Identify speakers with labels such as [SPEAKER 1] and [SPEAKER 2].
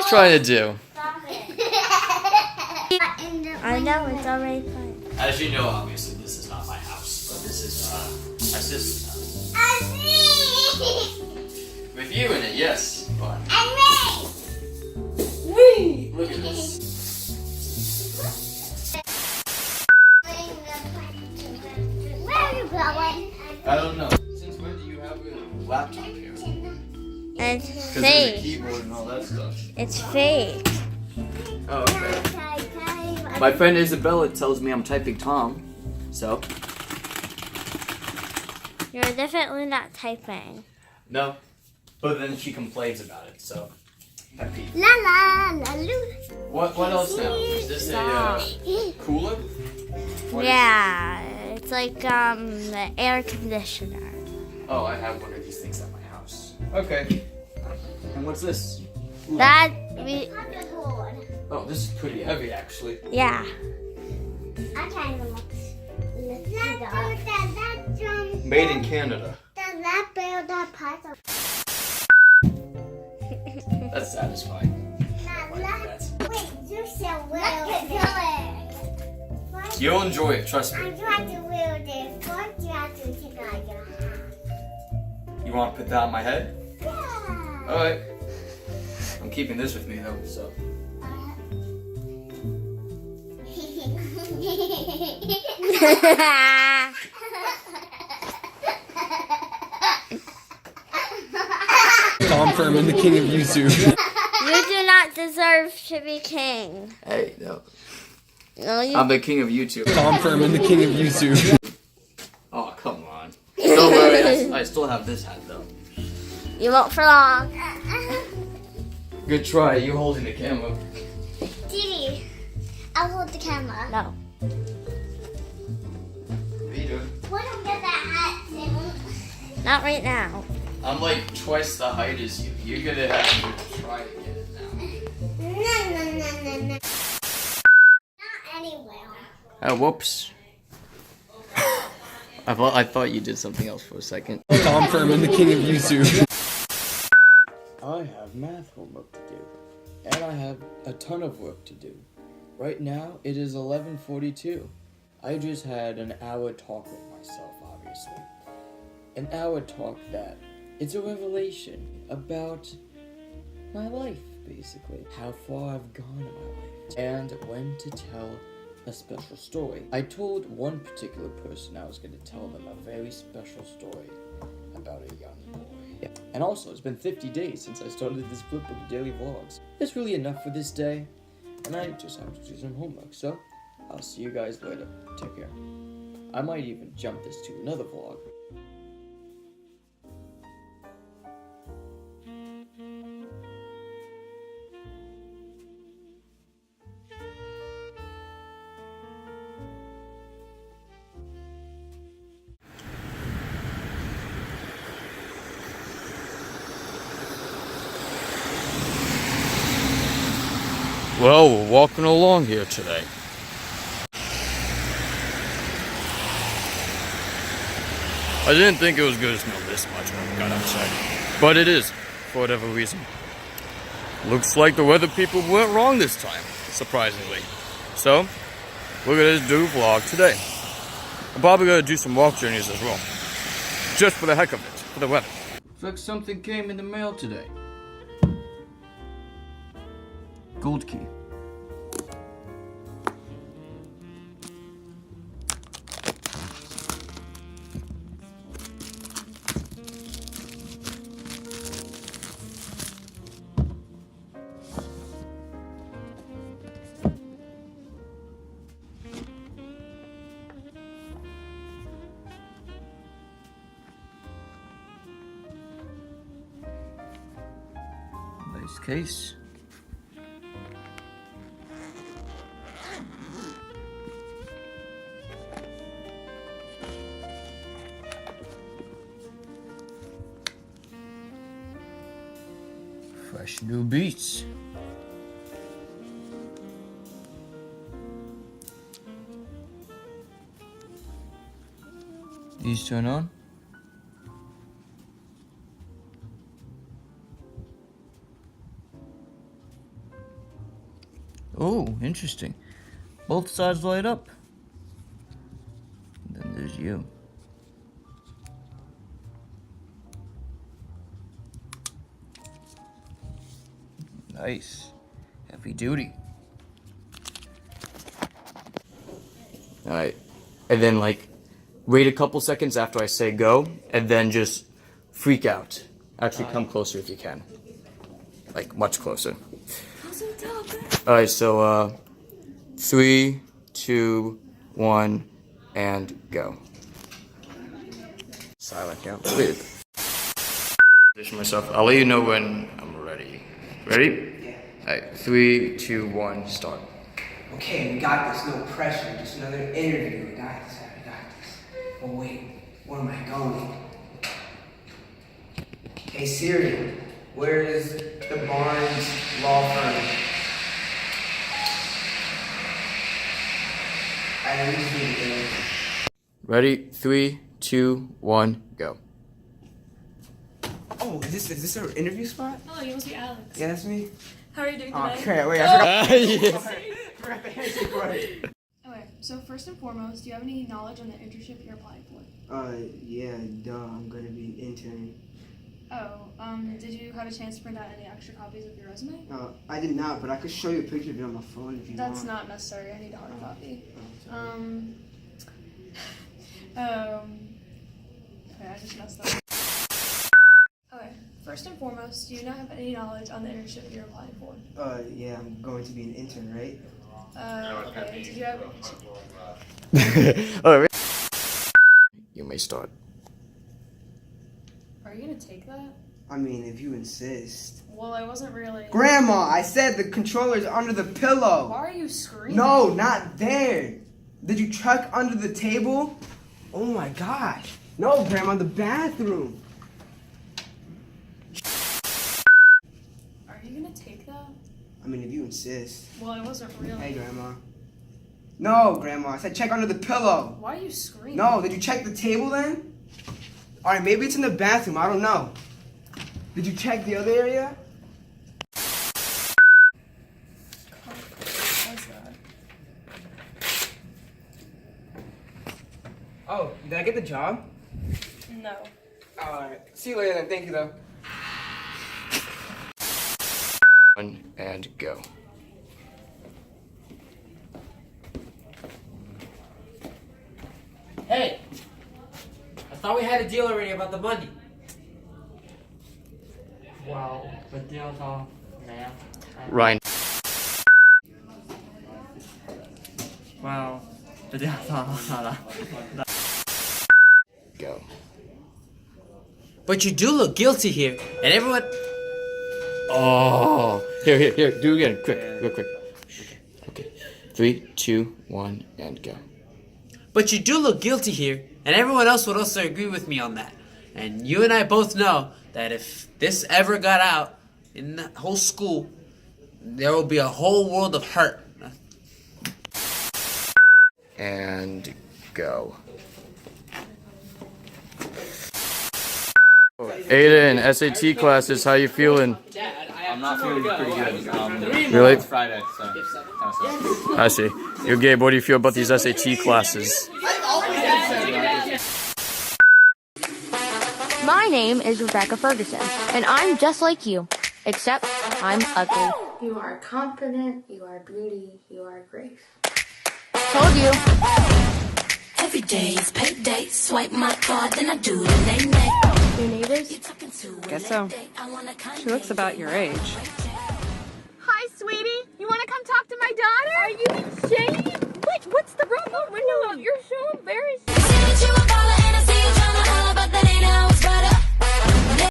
[SPEAKER 1] trying to do?
[SPEAKER 2] I know, it's already fine.
[SPEAKER 1] As you know, obviously, this is not my house, but this is my sister's house. With you in it, yes. But... Whee! Look at this.
[SPEAKER 2] Where are you going?
[SPEAKER 1] I don't know. Since when do you have a laptop here?
[SPEAKER 2] It's
[SPEAKER 1] Because there's a
[SPEAKER 2] fake.
[SPEAKER 1] keyboard and all that stuff.
[SPEAKER 2] It's fake.
[SPEAKER 1] Oh, okay. My friend Isabella tells me I'm typing Tom, so.
[SPEAKER 2] You're definitely not typing.
[SPEAKER 1] No, but then she complains about it, so. Pet peeve.
[SPEAKER 2] La la la loo.
[SPEAKER 1] What else now? Is this a cooler? What
[SPEAKER 2] Yeah, it's like the air conditioner.
[SPEAKER 1] Oh, I have one of these things at my house. Okay. And what's this? Ooh. Oh, this is pretty heavy, actually.
[SPEAKER 2] Yeah.
[SPEAKER 1] Made in Canada. That's satisfying. You'll enjoy it, trust me. You want to put that on my head?
[SPEAKER 2] Yeah.
[SPEAKER 1] Alright. I'm keeping this with me though, so.
[SPEAKER 3] Tom Furman, the king of YouTube.
[SPEAKER 2] You do not deserve to be king.
[SPEAKER 1] Hey, no.
[SPEAKER 2] No, you.
[SPEAKER 1] I'm the king of YouTube.
[SPEAKER 3] Tom Furman, the king of YouTube.
[SPEAKER 1] Oh, come on. Don't worry, I still have this hat though.
[SPEAKER 2] You won't for long.
[SPEAKER 1] Good try, you holding the camera.
[SPEAKER 2] Didi, I'll hold the camera. No.
[SPEAKER 1] What are you doing?
[SPEAKER 2] Why don't get that hat soon? Not right now.
[SPEAKER 1] I'm like twice the height as you. You're gonna have to try to get it now.
[SPEAKER 2] No. Not anywhere.
[SPEAKER 1] Oh, whoops. I thought you did something else for a second.
[SPEAKER 3] Tom Furman, the king of YouTube.
[SPEAKER 4] I have math homework to do, and I have a ton of work to do. Right now, it is 11:42. I just had an hour talk with myself, obviously. An hour talk that it's a revelation about my life, basically. How far I've gone in my life, and when to tell a special story. I told one particular person I was going to tell them a very special story about a young boy. Yeah. And also, it's been 50 days since I started this Flipbook daily vlogs. That's really enough for this day, and I just have to do some homework, so I'll see you guys later. Take care. I might even jump this to another vlog.
[SPEAKER 1] Well, we're walking along here today. I didn't think it was going to smell this much when we got outside. But it is, for whatever reason. Looks like the weather people weren't wrong this time, surprisingly. So, we're going to do a vlog today. I'm probably going to do some walk journeys as well. Just for the heck of it, for the weather. Looks like something came in the mail today. Gold key. Nice case. Fresh new beats. These turn on. Oh, interesting. Both sides light up. And then there's you. Nice. Heavy duty. Alright. And then, like, wait a couple seconds after I say go, and then just freak out. Actually, come closer if you can. Like, much closer. Alright, so, 3, 2, 1, and go. Silent count. Position myself. I'll let you know when I'm ready. Ready?
[SPEAKER 3] Yeah.
[SPEAKER 1] Alright, 3, 2, 1, start.
[SPEAKER 3] Okay, we got this. No pressure. Just another interview. We got this. We got this. Oh wait, where am I going? Hey Siri, where is the Barnes law firm? I need to be there.
[SPEAKER 1] Ready? 3, 2, 1, go.
[SPEAKER 3] Oh, is this our interview spot?
[SPEAKER 5] Oh, you must be Alex.
[SPEAKER 3] Yeah, that's me.
[SPEAKER 5] How are you doing
[SPEAKER 3] Oh,
[SPEAKER 5] today?
[SPEAKER 3] okay, wait, I
[SPEAKER 1] Yes.
[SPEAKER 3] forgot the handshake right.
[SPEAKER 5] Okay, so first and foremost, do you have any knowledge on the internship you're applying for?
[SPEAKER 3] Yeah, duh, I'm gonna be an intern.
[SPEAKER 5] Oh, did you have a chance to print out any extra copies of your resume?
[SPEAKER 3] I did not, but I could show you a picture of it on my phone if you want.
[SPEAKER 5] That's not necessary. I need a hard copy.
[SPEAKER 3] Oh,
[SPEAKER 5] Okay, I just messed up. Okay, first and foremost, do you not have any knowledge on the internship you're applying for?
[SPEAKER 3] yeah, I'm going to be an intern, right?
[SPEAKER 5] Okay, did you have...
[SPEAKER 1] Alright. You may start.
[SPEAKER 5] Are you gonna take that?
[SPEAKER 3] I mean, if you insist.
[SPEAKER 5] Well, I wasn't really...
[SPEAKER 3] Grandma, I said the controller's under the pillow.
[SPEAKER 5] Why are you screaming?
[SPEAKER 3] No, not there. Did you check under the table? Oh my gosh. No, Grandma, the bathroom.
[SPEAKER 5] Are you gonna take that?
[SPEAKER 3] I mean, if you insist.
[SPEAKER 5] Well, I wasn't really...
[SPEAKER 3] Hey, Grandma. No, Grandma, I said check under the pillow.
[SPEAKER 5] Why are you screaming?
[SPEAKER 3] No, did you check the table then? Alright, maybe it's in the bathroom, I don't know. Did you check the other area?
[SPEAKER 5] What's that?
[SPEAKER 3] Oh, did I get the job?
[SPEAKER 5] No.
[SPEAKER 3] Alright, see you later then, thank you though.
[SPEAKER 1] 1 and go.
[SPEAKER 6] Hey! I thought we had a deal already about the money.
[SPEAKER 7] Well, the deal's off, man.
[SPEAKER 1] Ryan.
[SPEAKER 7] Well, the deal's off.
[SPEAKER 1] Go.
[SPEAKER 6] But you do look guilty here, and everyone...
[SPEAKER 1] Oh. Here. Do it again. Quick. Real quick. Okay. 3, 2, 1, and go.
[SPEAKER 6] But you do look guilty here, and everyone else would also agree with me on that. And you and I both know that if this ever got out in the whole school, there will be a whole world of hurt.
[SPEAKER 1] And go. Aiden, SAT classes, how you feeling?
[SPEAKER 7] I'm not feeling pretty good.
[SPEAKER 1] Really?
[SPEAKER 7] It's Friday, so
[SPEAKER 1] I see. Yo, Gabe, what do you feel about these SAT classes?
[SPEAKER 2] My name is Rebecca Ferguson, and I'm just like you, except I'm ugly. You are confident, you are beauty, you are grace. Told you.
[SPEAKER 8] Every day is payday. Swipe my card, then I do the nay-nay.
[SPEAKER 2] Your neighbors?
[SPEAKER 9] Guess so. She looks about your age.
[SPEAKER 10] Hi, sweetie. You want to come talk to my daughter?
[SPEAKER 2] Are